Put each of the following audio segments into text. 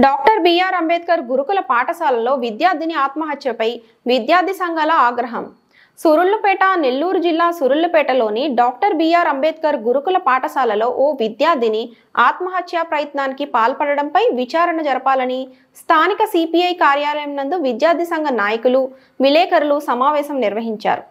Doctor BR Ambedkar గురుకుల పాఠశాలలో విద్యార్థిని ఆత్మహత్యపై విద్యార్థి సంఘాల ఆగ్రహం. సురుళ్లుపేట నెల్లూరు జిల్లా సురుళ్లుపేటలోని డాక్టర్ బిఆర్ అంబేద్కర్ గురుకుల పాఠశాలలో ఓ విద్యార్థిని ఆత్మహత్య ప్రయత్నానికి పాల్పడడంపై విచారణ జరపాలని స్థానిక సిపిఐ కార్యాలయం నందు విద్యార్థి సంఘ నాయకులు, విలేకరులు సమావేశం నిర్వహించారు.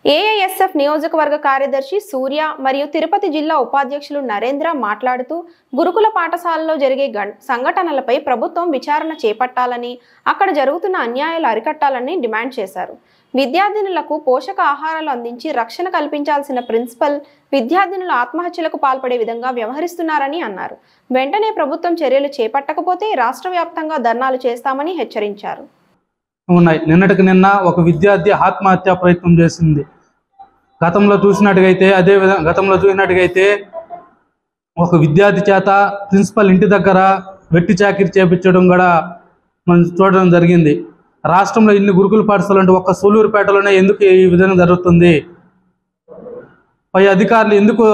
ఏఐఎస్ఎఫ్ నియోజకవర్గ కార్యదర్శి సూర్య మరియు తిరుపతి జిల్లా ఉపాధ్యక్షులు నరేంద్ర మాట్లాడుతూ గురుకుల పాఠశాలలో జరిగే సంఘటనలపై ప్రభుత్వం విచారణ చేపట్టాలని, అక్కడ జరుగుతున్న అన్యాయాలు అరికట్టాలని డిమాండ్ చేశారు. విద్యార్థినులకు పోషక ఆహారాలు అందించి రక్షణ కల్పించాల్సిన ప్రిన్సిపల్ విద్యార్థినుల ఆత్మహత్యలకు పాల్పడే విధంగా వ్యవహరిస్తున్నారని అన్నారు. వెంటనే ప్రభుత్వం చర్యలు చేపట్టకపోతే రాష్ట్ర వ్యాప్తంగా ధర్నాలు చేస్తామని హెచ్చరించారు. నిన్నటికి నిన్న ఒక విద్యార్థి ఆత్మహత్య ప్రయత్నం చేసింది. గతంలో చూసినట్టుగైతే ఒక విద్యార్థి చేత ప్రిన్సిపల్ ఇంటి దగ్గర వెట్టి చాకిరి చేపించడం కూడా మనం చూడడం జరిగింది. రాష్ట్రంలో ఇన్ని గురుకుల పాఠశాలలు అంటే ఒక్క సూలూరుపేటలోనే ఎందుకు ఈ విధంగా జరుగుతుంది, పై అధికారులు ఎందుకు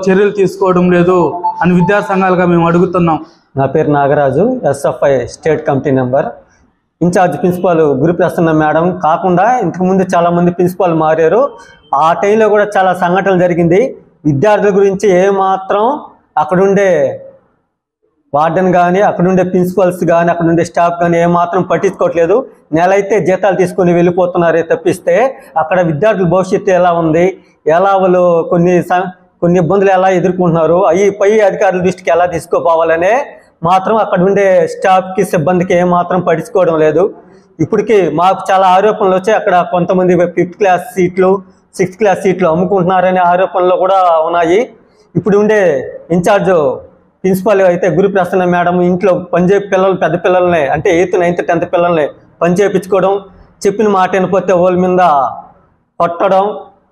చర్యలు తీసుకోవడం లేదు అని విద్యార్థి సంఘాలుగా మేము అడుగుతున్నాం. నా పేరు Nagaraju, SFI state committee member. In charge principal Guruprasanna madam కాకుండా ఇంతకుముందు చాలామంది ప్రిన్సిపాల్ మారారు. ఆ టైంలో కూడా చాలా సంఘటనలు జరిగింది. విద్యార్థుల గురించి ఏమాత్రం అక్కడుండే వార్డెన్ కానీ, అక్కడుండే ప్రిన్సిపల్స్ కానీ, అక్కడుండే స్టాఫ్ కానీ ఏమాత్రం పట్టించుకోవట్లేదు. నెల అయితే జీతాలు తీసుకొని వెళ్ళిపోతున్నారే తప్పిస్తే అక్కడ విద్యార్థుల భవిష్యత్తు ఎలా ఉంది, ఎలా వాళ్ళు కొన్ని ఇబ్బందులు ఎలా ఎదుర్కొంటున్నారు, అవి పై అధికారుల దృష్టికి ఎలా తీసుకోపోవాలనే మాత్రం అక్కడ ఉండే స్టాఫ్కి, సిబ్బందికి ఏమాత్రం పట్టించుకోవడం లేదు. ఇప్పటికీ మాకు చాలా ఆరోపణలు వచ్చాయి. అక్కడ కొంతమంది 5th క్లాస్ సీట్లు, 6th క్లాస్ సీట్లు అమ్ముకుంటున్నారనే ఆరోపణలు కూడా ఉన్నాయి. ఇప్పుడు ఉండే ఇన్ఛార్జ్ ప్రిన్సిపాల్ అయితే గురుప్రసన్న మేడం ఇంట్లో పెద్ద పిల్లల్ని అంటే 8th, 9th, 10th పిల్లల్ని పని చేయించుకోవడం, చెప్పిన మాట వినకపోతే వాళ్ళ మీద కొట్టడం,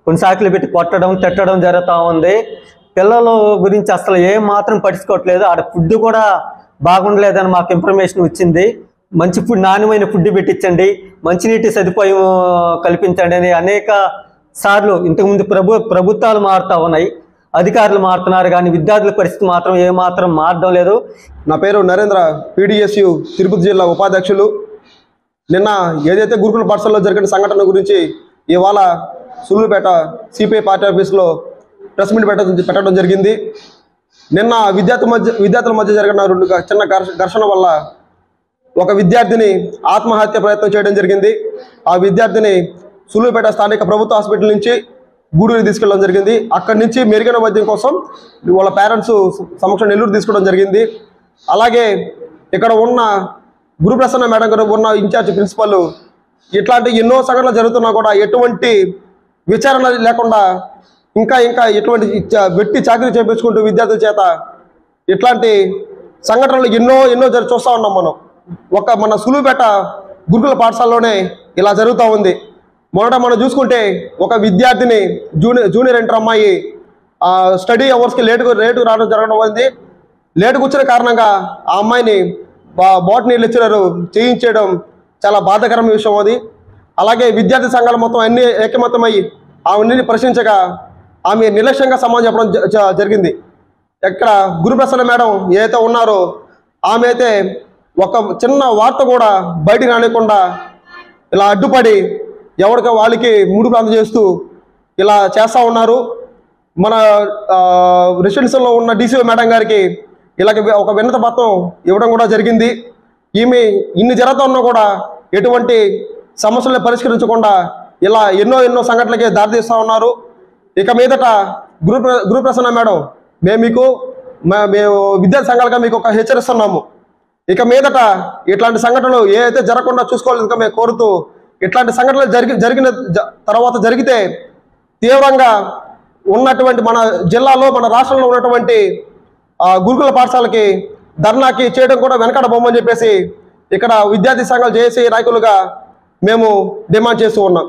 కొన్ని సాకులు పెట్టి కొట్టడం, తిట్టడం జరుగుతూ ఉంది. పిల్లల గురించి అసలు ఏం మాత్రం పట్టించుకోవట్లేదు. ఆడ ఫుడ్ కూడా బాగుండలేదని మాకు ఇన్ఫర్మేషన్ వచ్చింది. మంచి ఫుడ్, నాణ్యమైన ఫుడ్ పెట్టించండి, మంచినీటి సదుపాయం కల్పించండి అని అనేక సార్లు ఇంతకుముందు ప్రభుత్వాలు మారుతూ ఉన్నాయి, అధికారులు మారుతున్నారు, కానీ విద్యార్థుల పరిస్థితి మాత్రం ఏమాత్రం మారడం లేదు. నా పేరు నరేంద్ర, PDSU తిరుపతి జిల్లా ఉపాధ్యక్షులు. నిన్న ఏదైతే గురుకుల పాఠశాలలో జరిగిన సంఘటన గురించి ఇవాళ సులువుపేట సిపిఐ పార్టీ ఆఫీస్లో ప్రెస్ మీట్ పెట్టడం జరిగింది. నిన్న విద్యార్థుల మధ్య జరిగిన చిన్న ఘర్షణ వల్ల ఒక విద్యార్థిని ఆత్మహత్య ప్రయత్నం చేయడం జరిగింది. ఆ విద్యార్థిని సులువుపేట స్థానిక ప్రభుత్వ హాస్పిటల్ నుంచి గూడూరు తీసుకెళ్ళడం జరిగింది. అక్కడి నుంచి మెరుగైన వైద్యం కోసం వాళ్ళ పేరెంట్స్ సమక్షం నెల్లూరు తీసుకోవడం జరిగింది. అలాగే ఇక్కడ ఉన్న గురుప్రసన్న మేడం గారు ఉన్న ఇన్ఛార్జ్ ప్రిన్సిపల్ ఇట్లాంటి ఎన్నో సంఘటనలు జరుగుతున్నా కూడా ఎటువంటి విచారణ లేకుండా ఇంకా ఎటువంటి వెట్టి చాకరీ చేయించుకుంటూ విద్యార్థుల చేత ఇట్లాంటి సంఘటనలు ఎన్నో చూస్తూ ఉన్నాం మనం. మన సులువుపేట గురుకుల పాఠశాలలోనే ఇలా జరుగుతూ ఉంది. మొదట మనం చూసుకుంటే ఒక విద్యార్థిని జూనియర్ ఇంటర్ అమ్మాయి స్టడీ అవర్స్కి లేటుకు రావడం జరగడం ఉంది. లేటుకు వచ్చిన కారణంగా ఆ అమ్మాయిని బోటనీ లెక్చరర్ చేయించడం చాలా బాధాకరమైన విషయం అది. అలాగే విద్యార్థి సంఘాలు మొత్తం అన్ని ఏకమతమై ఆమెని ప్రశ్నించగా ఆమె నిర్లక్ష్యంగా సమాధానం చెప్పడం జరిగింది. ఎక్కడ గురుప్రసన్న మేడం ఏదైతే ఉన్నారో ఆమె అయితే ఒక చిన్న వార్త కూడా బయటికి రానికుండా ఇలా అడ్డుపడి ఎవరికి వాళ్ళకి మూడు ప్రాంతం చేస్తూ ఇలా చేస్తూ ఉన్నారు. మన రెసిడెన్షియల్లో ఉన్న DCO మేడం గారికి ఇలాగ ఒక వినతి పత్రం ఇవ్వడం కూడా జరిగింది. ఈమె ఇన్ని జరుగుతున్నా కూడా ఎటువంటి సమస్యలను పరిష్కరించకుండా ఇలా ఎన్నో సంఘటనలకి దారితీస్తూ ఉన్నారు. ఇక మీదట గురుప్రసన్న మేడం మేము విద్యార్థి సంఘాలుగా మీకు ఒక హెచ్చరిస్తున్నాము. ఇక మీదట ఇట్లాంటి సంఘటనలు ఏదైతే జరగకుండా చూసుకోవాలని మేము కోరుతూ, ఇట్లాంటి సంఘటనలు జరిగిన తర్వాత జరిగితే తీవ్రంగా ఉన్నటువంటి మన జిల్లాలో, మన రాష్ట్రంలో ఉన్నటువంటి గురుకుల పాఠశాలకి ధర్నాకి చేయడం కూడా వెనకడ బొమ్మని చెప్పేసి ఇక్కడ విద్యార్థి సంఘాలు చేసే నాయకులుగా మేము డిమాండ్ చేస్తూ ఉన్నాం.